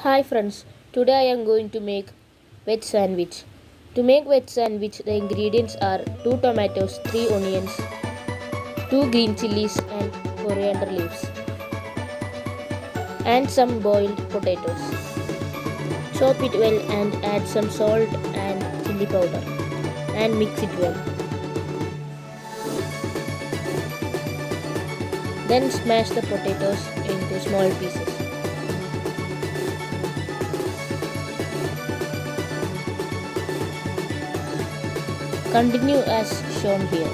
Hi friends, today I am going to make veg sandwich. To make veg sandwich, the ingredients are 2 tomatoes, 3 onions, 2 green chilies and coriander leaves and some boiled potatoes. Chop it well and add some salt and chili powder and mix it well. Then smash the potatoes into small pieces. Continue as shown here.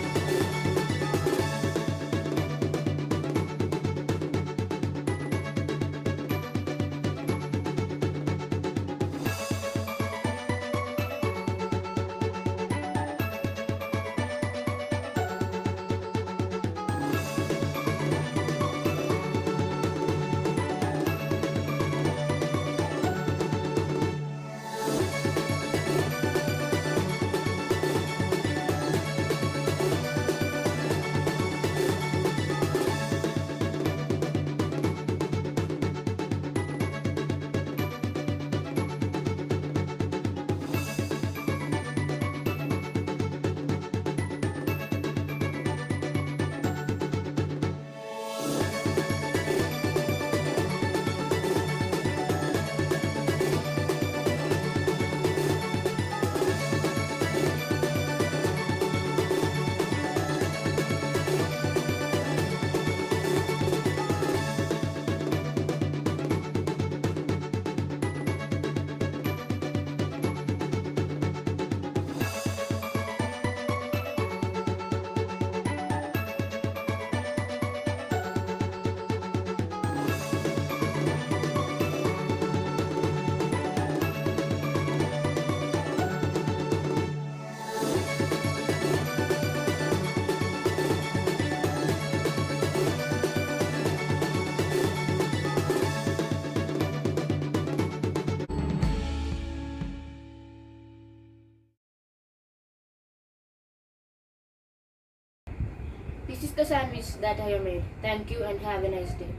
This is the sandwich that I have made. Thank you and have a nice day.